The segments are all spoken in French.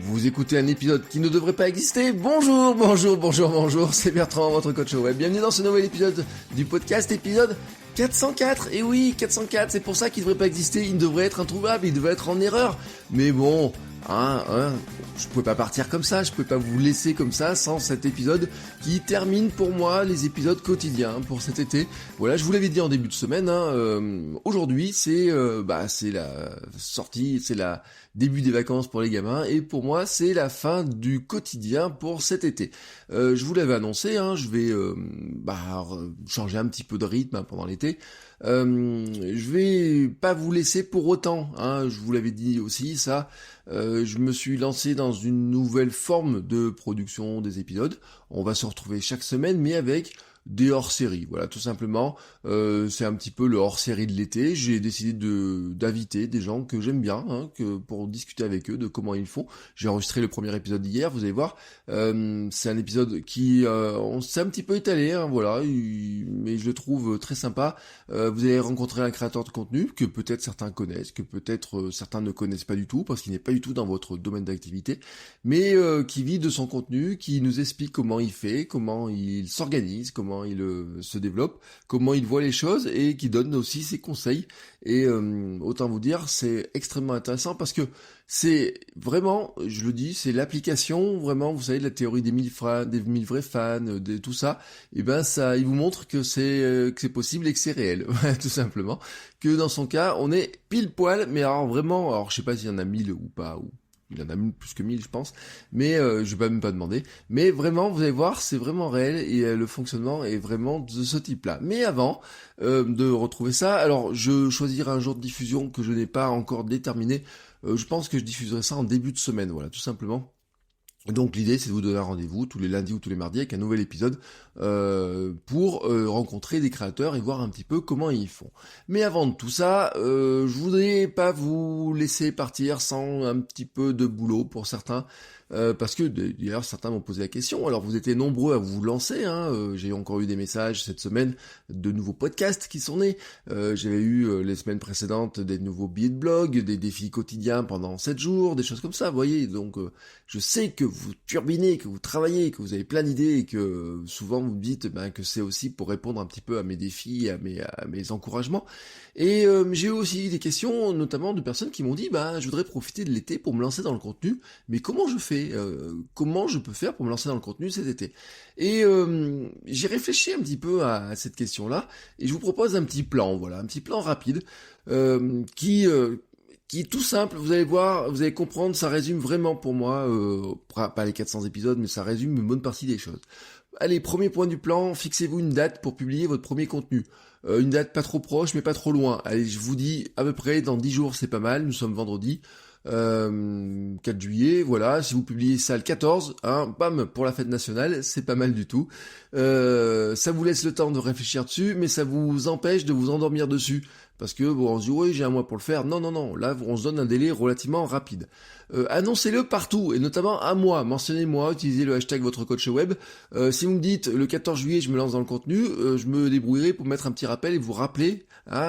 Vous écoutez un épisode qui ne devrait pas exister. Bonjour, c'est Bertrand, votre coach web. Bienvenue dans ce nouvel épisode du podcast, épisode 404. Et oui, 404, c'est pour ça qu'il ne devrait pas exister, il devrait être introuvable, il devrait être en erreur. Mais bon, je pouvais pas partir comme ça, je pouvais pas vous laisser comme ça sans cet épisode qui termine pour moi les épisodes quotidiens pour cet été. Voilà, je vous l'avais dit en début de semaine, aujourd'hui c'est la sortie, c'est la début des vacances pour les gamins et pour moi c'est la fin du quotidien pour cet été. Je vous l'avais annoncé, je vais changer un petit peu de rythme pendant l'été. Je vais pas vous laisser pour autant, je vous l'avais dit aussi ça. Je me suis lancé dans une nouvelle forme de production des épisodes. On va se retrouver chaque semaine, mais avec des hors-séries. Voilà, tout simplement. C'est un petit peu le hors-série de l'été. J'ai décidé d'inviter des gens que j'aime bien, pour discuter avec eux de comment ils font. J'ai enregistré le premier épisode hier, vous allez voir. C'est un épisode qui on s'est un petit peu étalé, mais je le trouve très sympa. Vous allez rencontrer un créateur de contenu que peut-être certains connaissent, que peut-être certains ne connaissent pas du tout, parce qu'il n'est pas du tout dans votre domaine d'activité, mais qui vit de son contenu, qui nous explique comment il fait, comment il s'organise, comment il se développe, comment il voit les choses et qui donne aussi ses conseils. Et autant vous dire, c'est extrêmement intéressant parce que c'est vraiment, je le dis, c'est l'application vraiment, vous savez, de la théorie des 1000 vrais fans, de tout ça. Et ben ça, il vous montre que c'est possible et que c'est réel, tout simplement. Que dans son cas, on est pile poil, mais alors vraiment, alors je sais pas s'il y en a 1000 ou pas, ou il en a plus que 1000 je pense, mais je vais même pas demander. Mais vraiment, vous allez voir, c'est vraiment réel et le fonctionnement est vraiment de ce type-là. Mais avant de retrouver ça, alors je choisirai un jour de diffusion que je n'ai pas encore déterminé. Je pense que je diffuserai ça en début de semaine, voilà, tout simplement. Donc l'idée c'est de vous donner un rendez-vous tous les lundis ou tous les mardis avec un nouvel épisode pour rencontrer des créateurs et voir un petit peu comment ils font. Mais avant de tout ça, je voudrais pas vous laisser partir sans un petit peu de boulot pour certains. Parce que d'ailleurs certains m'ont posé la question, alors vous étiez nombreux à vous lancer, j'ai encore eu des messages cette semaine de nouveaux podcasts qui sont nés, j'avais eu les semaines précédentes des nouveaux billets de blog, des défis quotidiens pendant 7 jours, des choses comme ça, vous voyez, donc je sais que vous turbinez, que vous travaillez, que vous avez plein d'idées et que souvent vous me dites que c'est aussi pour répondre un petit peu à mes défis, à mes encouragements. Et j'ai eu aussi des questions, notamment de personnes qui m'ont dit je voudrais profiter de l'été pour me lancer dans le contenu, mais comment je fais comment je peux faire pour me lancer dans le contenu cet été? Et j'ai réfléchi un petit peu à cette question-là, et je vous propose un petit plan, voilà, un petit plan rapide, qui est tout simple, vous allez voir, vous allez comprendre, ça résume vraiment pour moi, pas les 400 épisodes, mais ça résume une bonne partie des choses. Allez, premier point du plan, fixez-vous une date pour publier votre premier contenu. Une date pas trop proche, mais pas trop loin. Allez, je vous dis à peu près dans 10 jours, c'est pas mal, nous sommes vendredi. 4 juillet, voilà, si vous publiez ça le 14, bam, pour la fête nationale, c'est pas mal du tout. Ça vous laisse le temps de réfléchir dessus, mais ça vous empêche de vous endormir dessus. Parce que on se dit oui j'ai un mois pour le faire, non, là on se donne un délai relativement rapide. Annoncez-le partout, et notamment à moi, mentionnez-moi, utilisez le hashtag votre coach web. Si vous me dites le 14 juillet je me lance dans le contenu, je me débrouillerai pour mettre un petit rappel et vous rappeler,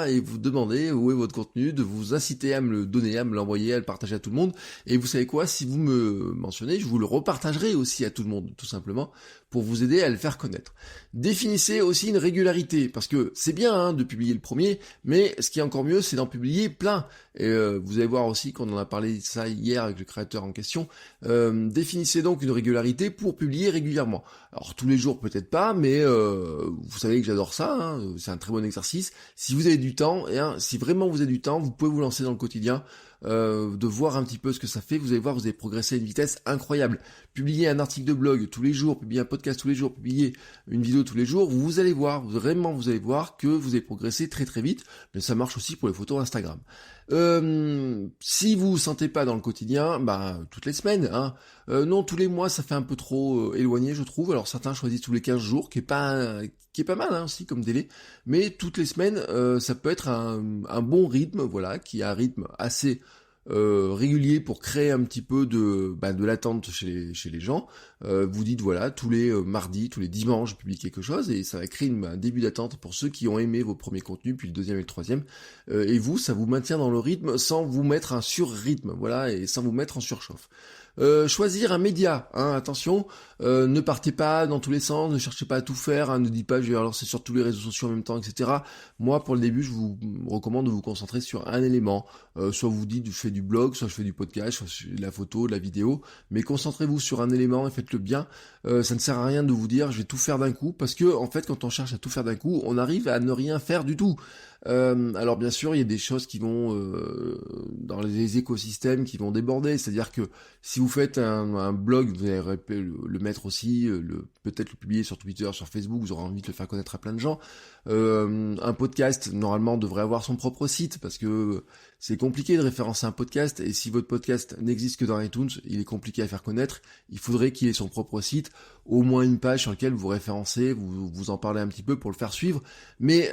et vous demander où est votre contenu, de vous inciter à me le donner, à me l'envoyer, à le partager à tout le monde. Et vous savez quoi, si vous me mentionnez, je vous le repartagerai aussi à tout le monde, tout simplement, pour vous aider à le faire connaître. Définissez aussi une régularité, parce que c'est bien de publier le premier, mais ce qui est encore mieux, c'est d'en publier plein. Et vous allez voir aussi qu'on en a parlé de ça hier avec le créateur en question. Définissez donc une régularité pour publier régulièrement. Alors tous les jours peut-être pas, mais vous savez que j'adore ça, c'est un très bon exercice. Si vous avez du temps, si vraiment vous avez du temps, vous pouvez vous lancer dans le quotidien, de voir un petit peu ce que ça fait. Vous allez voir, vous allez progresser à une vitesse incroyable. Publier un article de blog tous les jours, publier un podcast tous les jours, publier une vidéo tous les jours, vous allez voir, vraiment vous allez voir que vous allez progresser très très vite, mais ça marche aussi pour les photos Instagram. Si vous vous sentez pas dans le quotidien, toutes les semaines, non, tous les mois ça fait un peu trop éloigné je trouve. Alors certains choisissent tous les 15 jours, qui est pas mal aussi comme délai, mais toutes les semaines ça peut être un bon rythme, voilà, qui a un rythme assez régulier pour créer un petit peu de l'attente chez les gens. Vous dites voilà, tous les mardis, tous les dimanches, je publie quelque chose et ça va créer un début d'attente pour ceux qui ont aimé vos premiers contenus, puis le deuxième et le troisième. Et vous, ça vous maintient dans le rythme sans vous mettre un sur-rythme, voilà, et sans vous mettre en surchauffe. Choisir un média, hein, attention, ne partez pas dans tous les sens, ne cherchez pas à tout faire, hein, ne dites pas je vais lancer sur tous les réseaux sociaux en même temps, etc. Moi, pour le début, je vous recommande de vous concentrer sur un élément. Soit vous dites je fais du blog, soit je fais du podcast, soit je fais de la photo, de la vidéo, mais concentrez-vous sur un élément et faites-le bien. Ça ne sert à rien de vous dire je vais tout faire d'un coup, parce que en fait, quand on cherche à tout faire d'un coup, on arrive à ne rien faire du tout. Alors bien sûr, il y a des choses qui vont dans les écosystèmes qui vont déborder, c'est-à-dire que si vous faites un blog, vous allez le mettre aussi, peut-être le publier sur Twitter, sur Facebook, vous aurez envie de le faire connaître à plein de gens. Un podcast, normalement, devrait avoir son propre site, parce que c'est compliqué de référencer un podcast, et si votre podcast n'existe que dans iTunes, il est compliqué à faire connaître, il faudrait qu'il ait son propre site, au moins une page sur laquelle vous référencez, vous en parlez un petit peu pour le faire suivre, mais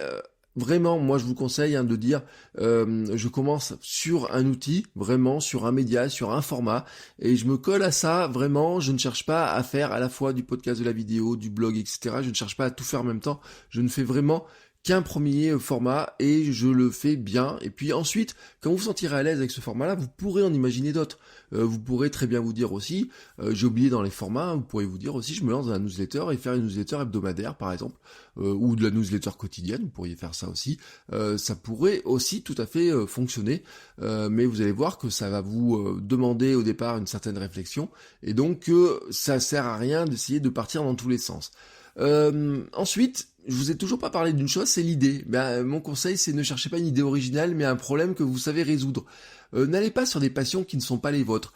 vraiment, moi je vous conseille de dire, je commence sur un outil, vraiment sur un média, sur un format, et je me colle à ça, vraiment, je ne cherche pas à faire à la fois du podcast, de la vidéo, du blog, etc. Je ne cherche pas à tout faire en même temps, je ne fais vraiment qu'un premier format et je le fais bien. Et puis ensuite, quand vous vous sentirez à l'aise avec ce format-là, vous pourrez en imaginer d'autres. Vous pourrez très bien vous dire aussi, j'ai oublié dans les formats, vous pourrez vous dire aussi, je me lance dans la newsletter et faire une newsletter hebdomadaire par exemple, ou de la newsletter quotidienne, vous pourriez faire ça aussi. Ça pourrait aussi tout à fait fonctionner, mais vous allez voir que ça va vous demander au départ une certaine réflexion, et donc ça sert à rien d'essayer de partir dans tous les sens. Ensuite, je vous ai toujours pas parlé d'une chose, c'est l'idée. Mon conseil, c'est ne cherchez pas une idée originale, mais un problème que vous savez résoudre. N'allez pas sur des passions qui ne sont pas les vôtres.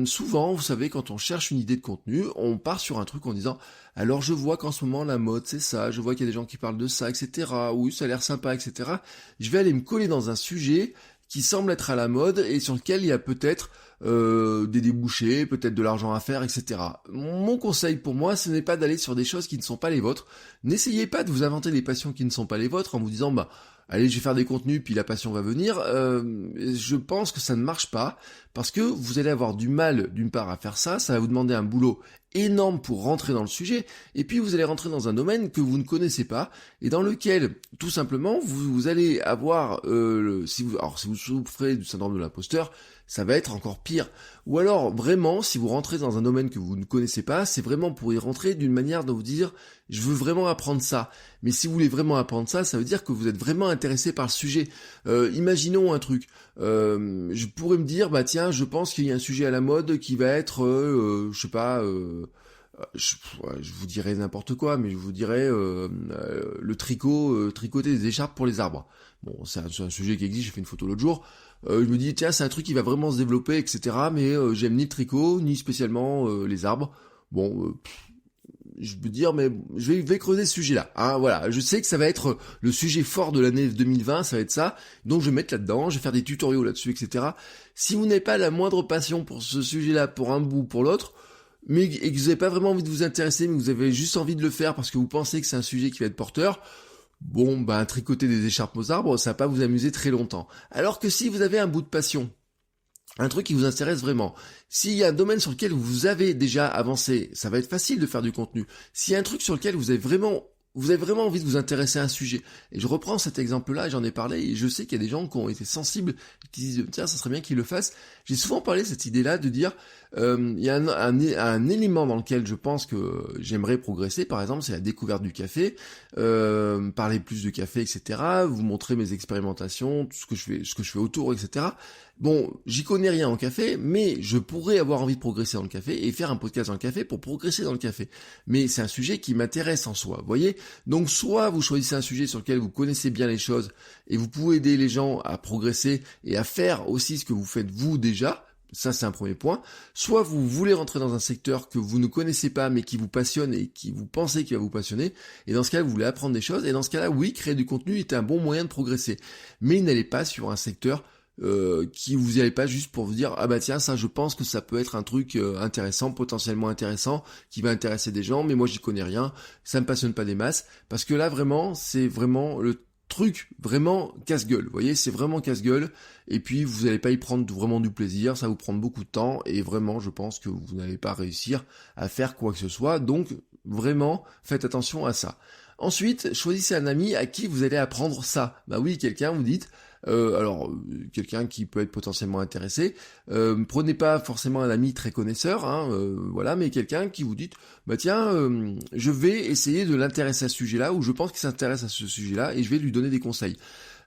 Souvent, vous savez, quand on cherche une idée de contenu, on part sur un truc en disant « Alors je vois qu'en ce moment, la mode, c'est ça, je vois qu'il y a des gens qui parlent de ça, etc. Oui, ça a l'air sympa, etc. » Je vais aller me coller dans un sujet qui semble être à la mode et sur lequel il y a peut-être des débouchés, peut-être de l'argent à faire, etc. Mon conseil pour moi, ce n'est pas d'aller sur des choses qui ne sont pas les vôtres. N'essayez pas de vous inventer des passions qui ne sont pas les vôtres en vous disant allez, je vais faire des contenus puis la passion va venir. Je pense que ça ne marche pas parce que vous allez avoir du mal d'une part à faire ça, ça va vous demander un boulot énorme pour rentrer dans le sujet, et puis vous allez rentrer dans un domaine que vous ne connaissez pas et dans lequel tout simplement vous allez avoir si vous souffrez du syndrome de l'imposteur, ça va être encore pire. Ou alors vraiment, si vous rentrez dans un domaine que vous ne connaissez pas, c'est vraiment pour y rentrer d'une manière de vous dire je veux vraiment apprendre ça. Mais si vous voulez vraiment apprendre ça, ça veut dire que vous êtes vraiment intéressé par le sujet. Imaginons un truc. Je pourrais me dire tiens, je pense qu'il y a un sujet à la mode qui va être je sais pas je vous dirais n'importe quoi, mais je vous dirais le tricot, tricoter des écharpes pour les arbres. Bon, c'est un sujet qui existe, j'ai fait une photo l'autre jour. Je me dis, tiens, c'est un truc qui va vraiment se développer, etc. Mais j'aime ni le tricot, ni spécialement les arbres. Bon, je peux dire, mais je vais creuser ce sujet-là. Hein, voilà, je sais que ça va être le sujet fort de l'année 2020, ça va être ça. Donc je vais mettre là-dedans, je vais faire des tutoriaux là-dessus, etc. Si vous n'avez pas la moindre passion pour ce sujet-là, pour un bout ou pour l'autre, et que vous n'avez pas vraiment envie de vous intéresser, mais que vous avez juste envie de le faire parce que vous pensez que c'est un sujet qui va être porteur, tricoter des écharpes aux arbres, ça va pas vous amuser très longtemps. Alors que si vous avez un bout de passion, un truc qui vous intéresse vraiment, s'il y a un domaine sur lequel vous avez déjà avancé, ça va être facile de faire du contenu. S'il y a un truc sur lequel vous avez vraiment envie de vous intéresser à un sujet, et je reprends cet exemple-là, j'en ai parlé, et je sais qu'il y a des gens qui ont été sensibles, qui disent tiens, ça serait bien qu'ils le fassent. J'ai souvent parlé de cette idée-là de dire il y a un élément dans lequel je pense que j'aimerais progresser, par exemple, c'est la découverte du café, parler plus de café, etc., vous montrer mes expérimentations, tout ce que je fais autour, etc. Bon, j'y connais rien en café, mais je pourrais avoir envie de progresser dans le café et faire un podcast dans le café pour progresser dans le café. Mais c'est un sujet qui m'intéresse en soi, vous voyez ? Donc soit vous choisissez un sujet sur lequel vous connaissez bien les choses et vous pouvez aider les gens à progresser et à faire aussi ce que vous faites vous déjà. Ça, c'est un premier point. Soit vous voulez rentrer dans un secteur que vous ne connaissez pas, mais qui vous passionne et qui vous pensez qu'il va vous passionner. Et dans ce cas-là, vous voulez apprendre des choses. Et dans ce cas-là, oui, créer du contenu est un bon moyen de progresser. Mais n'allez pas sur un secteur qui vous y allez pas juste pour vous dire tiens, ça je pense que ça peut être un truc intéressant, potentiellement intéressant, qui va intéresser des gens, mais moi j'y connais rien, ça me passionne pas des masses, parce que là vraiment c'est vraiment truc vraiment casse-gueule, vous voyez, c'est vraiment casse-gueule, et puis vous n'allez pas y prendre vraiment du plaisir, ça va vous prendre beaucoup de temps, et vraiment je pense que vous n'allez pas réussir à faire quoi que ce soit, donc vraiment faites attention à ça. Ensuite, choisissez un ami à qui vous allez apprendre ça. Bah oui, quelqu'un, vous dites, quelqu'un qui peut être potentiellement intéressé, prenez pas forcément un ami très connaisseur, voilà, mais quelqu'un qui vous dit, bah tiens, je vais essayer de l'intéresser à ce sujet-là, ou je pense qu'il s'intéresse à ce sujet-là, et je vais lui donner des conseils.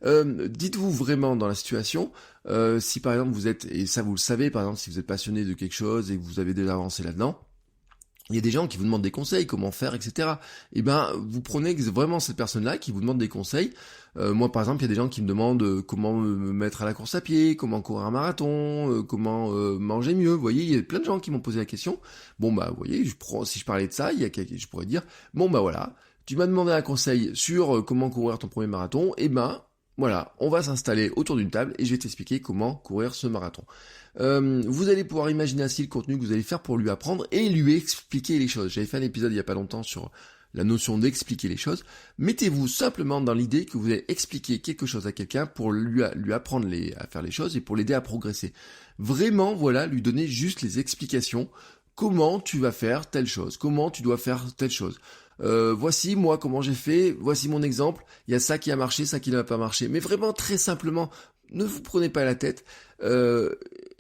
Dites-vous vraiment dans la situation, si par exemple vous êtes, et ça vous le savez, par exemple si vous êtes passionné de quelque chose et que vous avez déjà avancé là-dedans, il y a des gens qui vous demandent des conseils, comment faire, etc. Et ben, vous prenez vraiment cette personne-là qui vous demande des conseils. Moi, par exemple, il y a des gens qui me demandent comment me mettre à la course à pied, comment courir un marathon, comment manger mieux. Vous voyez, il y a plein de gens qui m'ont posé la question. Bon, bah, vous voyez, si je parlais de ça, je pourrais dire, bon, bah voilà, tu m'as demandé un conseil sur comment courir ton premier marathon, et ben, voilà, on va s'installer autour d'une table et je vais t'expliquer comment courir ce marathon. Vous allez pouvoir imaginer ainsi le contenu que vous allez faire pour lui apprendre et lui expliquer les choses. J'avais fait un épisode il y a pas longtemps sur la notion d'expliquer les choses. Mettez-vous simplement dans l'idée que vous allez expliquer quelque chose à quelqu'un pour lui apprendre à faire les choses et pour l'aider à progresser. Vraiment, voilà, lui donner juste les explications. Comment tu vas faire telle chose, comment tu dois faire telle chose. Voici moi comment j'ai fait, voici mon exemple, il y a ça qui a marché, ça qui n'a pas marché. Mais vraiment très simplement, ne vous prenez pas la tête,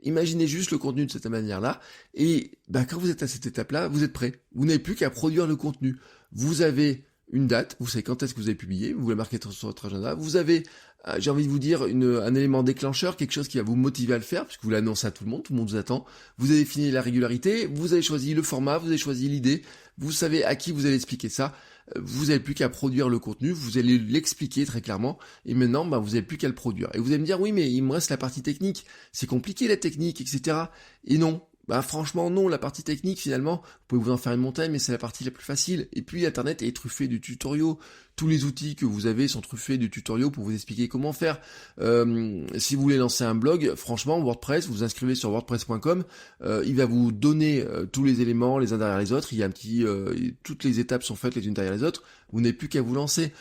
imaginez juste le contenu de cette manière-là, et quand vous êtes à cette étape-là, vous êtes prêt. Vous n'avez plus qu'à produire le contenu. Vous avez une date, vous savez quand est-ce que vous avez publié, vous le marquez sur votre agenda, vous avez, j'ai envie de vous dire, un élément déclencheur, quelque chose qui va vous motiver à le faire, puisque vous l'annoncez à tout le monde vous attend, vous avez défini la régularité, vous avez choisi le format, vous avez choisi l'idée, vous savez à qui vous allez expliquer ça, vous n'avez plus qu'à produire le contenu, vous allez l'expliquer très clairement, et maintenant, vous n'avez plus qu'à le produire. Et vous allez me dire, oui, mais il me reste la partie technique, c'est compliqué la technique, etc. Et non. Franchement non, la partie technique finalement, vous pouvez vous en faire une montagne, mais c'est la partie la plus facile. Et puis Internet est truffé de tutoriaux. Tous les outils que vous avez sont truffés de tutoriaux pour vous expliquer comment faire. Si vous voulez lancer un blog, franchement WordPress, vous vous inscrivez sur wordpress.com, il va vous donner tous les éléments les uns derrière les autres. Il y a un petit, toutes les étapes sont faites les unes derrière les autres. Vous n'avez plus qu'à vous lancer.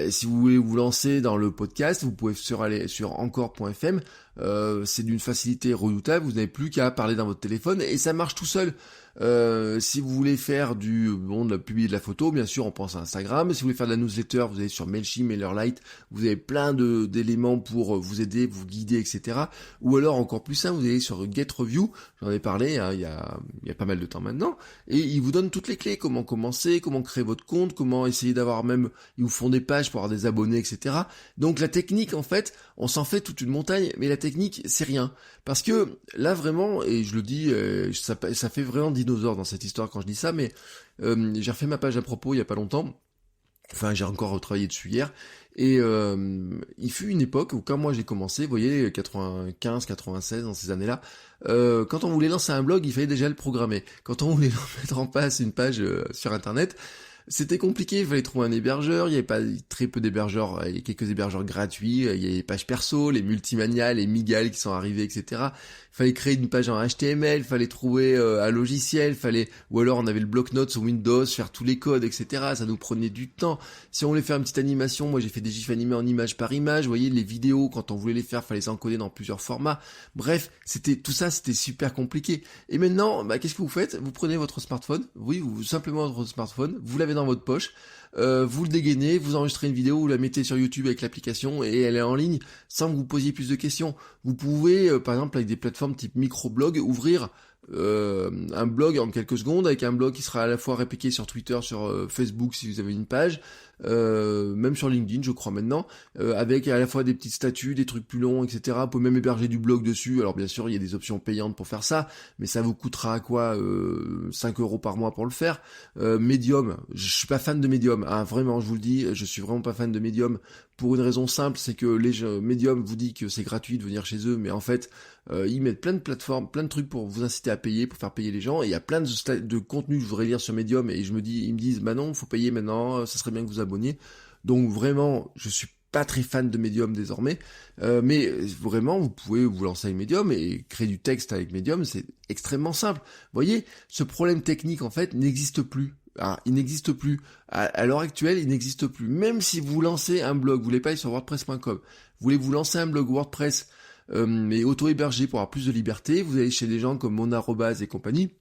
Si vous voulez vous lancer dans le podcast, vous pouvez aller sur encore.fm. C'est d'une facilité redoutable, vous n'avez plus qu'à parler dans votre téléphone et ça marche tout seul. Si vous voulez faire publier de la photo, bien sûr on pense à Instagram. Si vous voulez faire de la newsletter, vous allez sur Mailchimp, MailerLite, vous avez plein d'éléments pour vous aider, vous guider, etc. Ou alors encore plus simple, vous allez sur GetReview, j'en ai parlé il y a pas mal de temps maintenant, et ils vous donnent toutes les clés, comment commencer, comment créer votre compte, comment essayer d'avoir même, ils vous font des pages pour avoir des abonnés, etc. Donc la technique en fait, on s'en fait toute une montagne, mais la technique c'est rien. Parce que là vraiment, et je le dis, ça fait vraiment dinosaure dans cette histoire quand je dis ça, mais j'ai refait ma page à propos il y a pas longtemps. Enfin, j'ai encore retravaillé dessus hier. Et il fut une époque où quand moi j'ai commencé, vous voyez, 95, 96, dans ces années-là, quand on voulait lancer un blog, il fallait déjà le programmer. Quand on voulait mettre en place une page sur Internet, c'était compliqué, il fallait trouver un hébergeur, il y avait pas très peu d'hébergeurs, il y a quelques hébergeurs gratuits, il y a les pages perso, les Multimania, les Migal qui sont arrivés, etc. Il fallait créer une page en HTML, il fallait trouver un logiciel, ou alors on avait le bloc-notes sur Windows, faire tous les codes, etc. Ça nous prenait du temps. Si on voulait faire une petite animation, moi j'ai fait des gifs animés en image par image, vous voyez, les vidéos, quand on voulait les faire, fallait les encoder dans plusieurs formats. Bref, c'était super compliqué. Et maintenant, qu'est-ce que vous faites? Vous prenez votre smartphone, simplement votre smartphone, vous l'avez dans votre poche, vous le dégainez, vous enregistrez une vidéo, vous la mettez sur YouTube avec l'application et elle est en ligne sans que vous posiez plus de questions. Vous pouvez, par exemple, avec des plateformes type microblog, ouvrir un blog en quelques secondes avec un blog qui sera à la fois répliqué sur Twitter, sur Facebook si vous avez une page, même sur LinkedIn je crois maintenant, avec à la fois des petites statuts, des trucs plus longs, etc. Vous pouvez même héberger du blog dessus. Alors bien sûr il y a des options payantes pour faire ça, mais ça vous coûtera quoi, 5 € par mois pour le faire. Medium, je suis pas fan de Medium, vraiment je vous le dis, je suis vraiment pas fan de Medium pour une raison simple, c'est que Medium vous dit que c'est gratuit de venir chez eux, mais en fait ils mettent plein de plateformes, plein de trucs pour vous inciter à payer, pour faire payer les gens, et il y a plein de contenus que je voudrais lire sur Medium, et ils me disent non, faut payer maintenant, ça serait bien que vous abonniez. Donc vraiment, je suis pas très fan de Medium désormais, mais vraiment vous pouvez vous lancer avec Medium et créer du texte avec Medium, c'est extrêmement simple. Vous voyez, ce problème technique en fait n'existe plus. il n'existe plus. À l'heure actuelle, il n'existe plus. Même si vous lancez un blog, vous voulez pas aller sur WordPress.com, vous voulez vous lancer un blog WordPress, mais auto-hébergé pour avoir plus de liberté, vous allez chez des gens comme Monarobase et compagnie,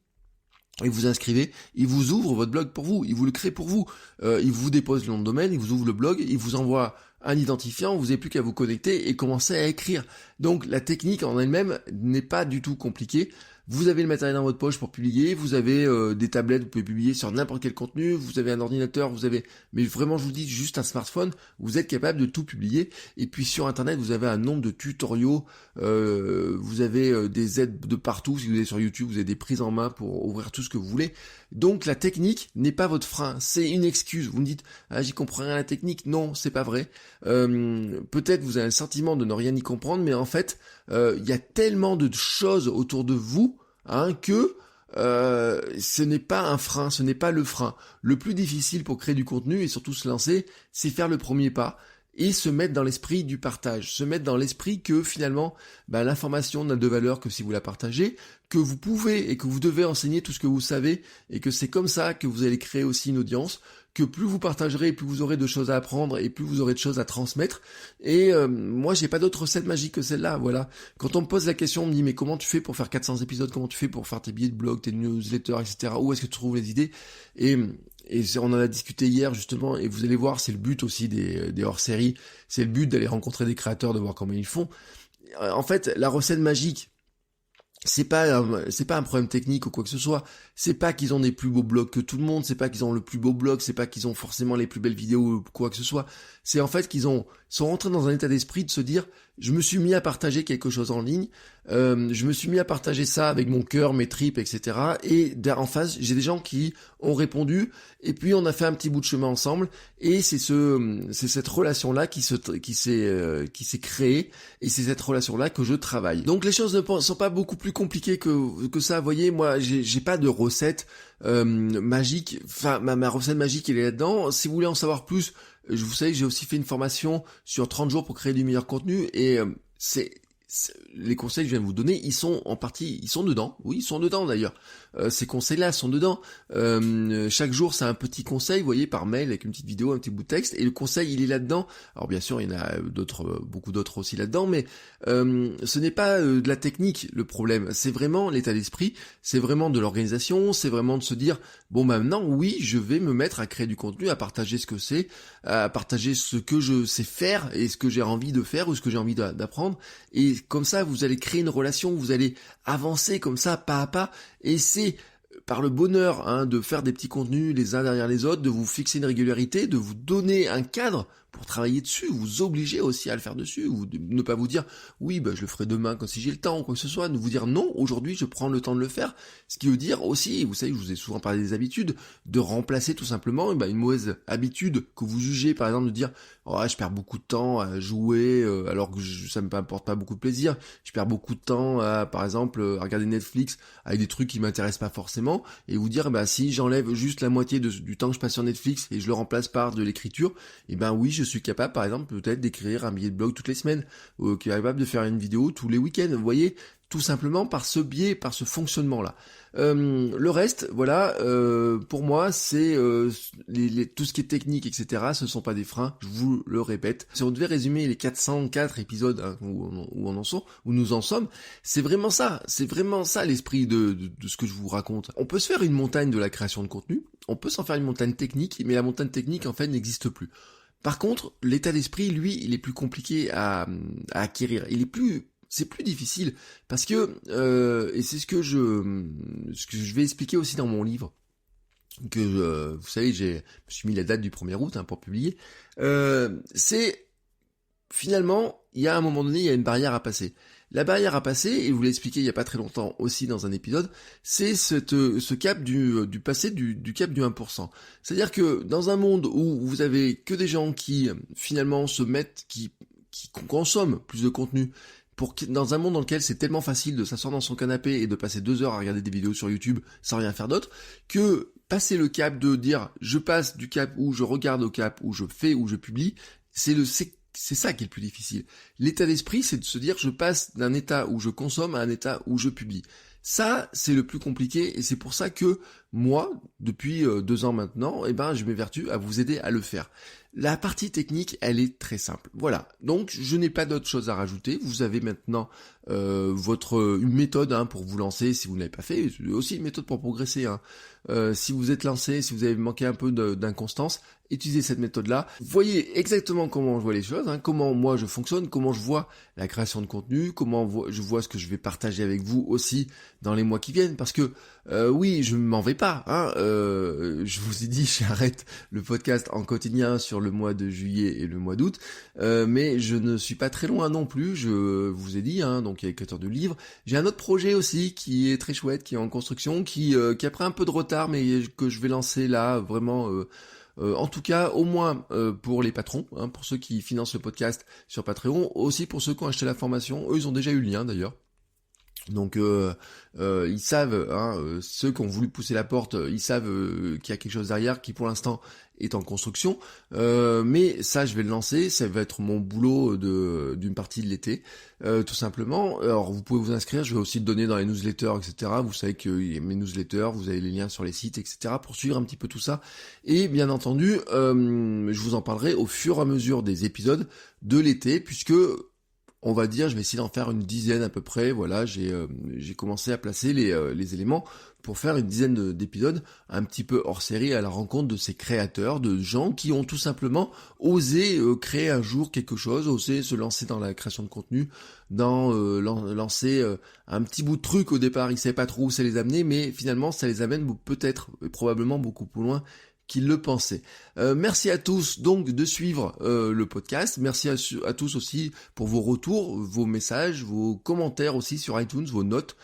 et vous inscrivez, ils vous ouvrent votre blog pour vous, ils vous le créent pour vous, ils vous déposent le nom de domaine, ils vous ouvrent le blog, ils vous envoient un identifiant, vous n'avez plus qu'à vous connecter et commencer à écrire. Donc la technique en elle-même n'est pas du tout compliquée. Vous avez le matériel dans votre poche pour publier, vous avez des tablettes, vous pouvez publier sur n'importe quel contenu, vous avez un ordinateur, mais vraiment je vous dis juste un smartphone, vous êtes capable de tout publier. Et puis sur internet, vous avez un nombre de tutoriaux, vous avez des aides de partout. Si vous êtes sur YouTube, vous avez des prises en main pour ouvrir tout ce que vous voulez. Donc la technique n'est pas votre frein, c'est une excuse. Vous me dites, j'y comprends rien à la technique. Non, c'est pas vrai. Peut-être vous avez un sentiment de ne rien y comprendre, mais en fait, il y a tellement de choses autour de vous que ce n'est pas un frein, ce n'est pas le frein. Le plus difficile pour créer du contenu et surtout se lancer, c'est faire le premier pas et se mettre dans l'esprit du partage, se mettre dans l'esprit que finalement l'information n'a de valeur que si vous la partagez, que vous pouvez et que vous devez enseigner tout ce que vous savez et que c'est comme ça que vous allez créer aussi une audience, que plus vous partagerez, plus vous aurez de choses à apprendre et plus vous aurez de choses à transmettre. Et moi, j'ai pas d'autre recette magique que celle-là, voilà. Quand on me pose la question, on me dit mais comment tu fais pour faire 400 épisodes, comment tu fais pour faire tes billets de blog, tes newsletters, etc. Où est-ce que tu trouves les idées ? Et on en a discuté hier justement, et vous allez voir, c'est le but aussi des hors-séries, c'est le but d'aller rencontrer des créateurs, de voir comment ils font. En fait, la recette magique, c'est pas un problème technique ou quoi que ce soit. C'est pas qu'ils ont des plus beaux blogs que tout le monde, c'est pas qu'ils ont le plus beau blog, c'est pas qu'ils ont forcément les plus belles vidéos ou quoi que ce soit. C'est en fait qu'ils sont rentrés dans un état d'esprit de se dire, je me suis mis à partager quelque chose en ligne, je me suis mis à partager ça avec mon cœur, mes tripes, etc. Et en face, j'ai des gens qui ont répondu, et puis on a fait un petit bout de chemin ensemble, et c'est cette relation-là qui s'est créée, et c'est cette relation-là que je travaille. Donc les choses ne sont pas beaucoup plus compliquées que ça. Vous voyez, moi, j'ai pas de recette magique. Enfin, ma recette magique, elle est là-dedans. Si vous voulez en savoir plus, vous savez que j'ai aussi fait une formation sur 30 jours pour créer du meilleur contenu, et les conseils que je viens de vous donner, ils sont dedans. Oui, ils sont dedans d'ailleurs. Ces conseils-là sont dedans. Chaque jour, c'est un petit conseil, vous voyez, par mail, avec une petite vidéo, un petit bout de texte, et le conseil, il est là-dedans. Alors bien sûr, il y en a beaucoup d'autres aussi là-dedans, mais ce n'est pas de la technique le problème. C'est vraiment l'état d'esprit, c'est vraiment de l'organisation, c'est vraiment de se dire, bon, maintenant, oui, je vais me mettre à créer du contenu, à partager ce que c'est, à partager ce que je sais faire, et ce que j'ai envie de faire, ou ce que j'ai envie d'apprendre, et comme ça, vous allez créer une relation, vous allez avancer comme ça, pas à pas, et c'est par le bonheur de faire des petits contenus les uns derrière les autres, de vous fixer une régularité, de vous donner un cadre pour travailler dessus, vous obliger aussi à le faire dessus, ou de ne pas vous dire oui je le ferai demain quand si j'ai le temps ou quoi que ce soit, de vous dire non, aujourd'hui je prends le temps de le faire, ce qui veut dire aussi, vous savez, je vous ai souvent parlé des habitudes, de remplacer tout simplement une mauvaise habitude que vous jugez, par exemple de dire je perds beaucoup de temps à jouer alors que ça me apporte pas beaucoup de plaisir, je perds beaucoup de temps à, par exemple, à regarder Netflix avec des trucs qui m'intéressent pas forcément, et vous dire si j'enlève juste la moitié du temps que je passe sur Netflix et je le remplace par de l'écriture, oui, je suis capable, par exemple, peut-être d'écrire un billet de blog toutes les semaines, qui est capable de faire une vidéo tous les week-ends, vous voyez, tout simplement par ce biais, par ce fonctionnement-là. Le reste, voilà, pour moi, c'est tout ce qui est technique, etc. Ce sont pas des freins, je vous le répète. Si on devait résumer les 404 épisodes où nous en sommes, c'est vraiment ça l'esprit de ce que je vous raconte. On peut se faire une montagne de la création de contenu, on peut s'en faire une montagne technique, mais la montagne technique, en fait, n'existe plus. Par contre, l'état d'esprit, lui, il est plus compliqué à acquérir. C'est plus difficile parce que et c'est ce que je vais expliquer aussi dans mon livre que vous savez, je me suis mis la date du 1er août pour publier. C'est finalement, il y a un moment donné, il y a une barrière à passer. La barrière à passer, et je vous l'ai expliqué il y a pas très longtemps aussi dans un épisode, c'est ce cap du passé du cap du 1%. C'est-à-dire que dans un monde où vous avez que des gens qui finalement qui consomment plus de contenu, dans un monde dans lequel c'est tellement facile de s'asseoir dans son canapé et de passer 2 heures à regarder des vidéos sur YouTube sans rien faire d'autre, que passer le cap de dire je passe du cap où je regarde au cap où je fais, où je publie, c'est ça qui est le plus difficile. L'état d'esprit, c'est de se dire je passe d'un état où je consomme à un état où je publie. Ça, c'est le plus compliqué, et c'est pour ça que moi, depuis 2 ans maintenant, je m'évertue à vous aider à le faire. La partie technique, elle est très simple. Voilà. Donc, je n'ai pas d'autre chose à rajouter. Vous avez maintenant une méthode pour vous lancer si vous ne l'avez pas fait. Aussi une méthode pour progresser. Si vous êtes lancé, si vous avez manqué un peu d'inconstance, utilisez cette méthode-là. Voyez exactement comment je vois les choses, comment moi je fonctionne, comment je vois la création de contenu, comment je vois ce que je vais partager avec vous aussi dans les mois qui viennent. Parce que oui, je ne m'en vais pas. Je vous ai dit, j'arrête le podcast en quotidien sur le mois de juillet et le mois d'août, mais je ne suis pas très loin non plus. Je vous ai dit, donc il y a écriture de livres. J'ai un autre projet aussi qui est très chouette, qui est en construction, qui a pris un peu de retard, mais que je vais lancer là, vraiment. En tout cas, au moins pour les patrons, pour ceux qui financent le podcast sur Patreon, aussi pour ceux qui ont acheté la formation, eux ils ont déjà eu le lien d'ailleurs. Donc ils savent, ceux qui ont voulu pousser la porte, ils savent qu'il y a quelque chose derrière qui pour l'instant est en construction. Mais ça je vais le lancer, ça va être mon boulot d'une partie de l'été, tout simplement. Alors vous pouvez vous inscrire, je vais aussi le donner dans les newsletters, etc. Vous savez que mes newsletters, vous avez les liens sur les sites, etc. pour suivre un petit peu tout ça. Et bien entendu, je vous en parlerai au fur et à mesure des épisodes de l'été, puisque on va dire, je vais essayer d'en faire une dizaine à peu près. Voilà, j'ai commencé à placer les éléments pour faire une dizaine d'épisodes un petit peu hors série à la rencontre de ces créateurs, de gens qui ont tout simplement osé créer un jour quelque chose, osé se lancer dans la création de contenu, lancer un petit bout de truc au départ. Ils savaient pas trop où ça les amenait, mais finalement ça les amène peut-être et probablement beaucoup plus loin qu'il le pensait. Merci à tous donc de suivre le podcast. Merci à tous aussi pour vos retours, vos messages, vos commentaires aussi sur iTunes, vos notes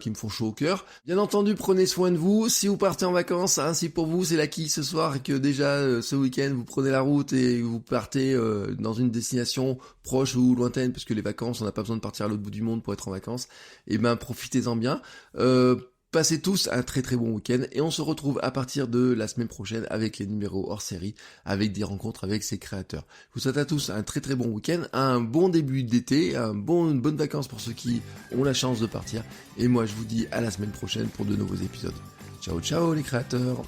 qui me font chaud au cœur. Bien entendu, prenez soin de vous. Si vous partez en vacances, si pour vous c'est l'acquis ce soir et que déjà ce week-end vous prenez la route et vous partez dans une destination proche ou lointaine, parce que les vacances, on n'a pas besoin de partir à l'autre bout du monde pour être en vacances, profitez-en bien. Passez tous un très très bon week-end et on se retrouve à partir de la semaine prochaine avec les numéros hors série, avec des rencontres avec ces créateurs. Je vous souhaite à tous un très très bon week-end, un bon début d'été, une bonne vacances pour ceux qui ont la chance de partir. Et moi je vous dis à la semaine prochaine pour de nouveaux épisodes. Ciao ciao les créateurs!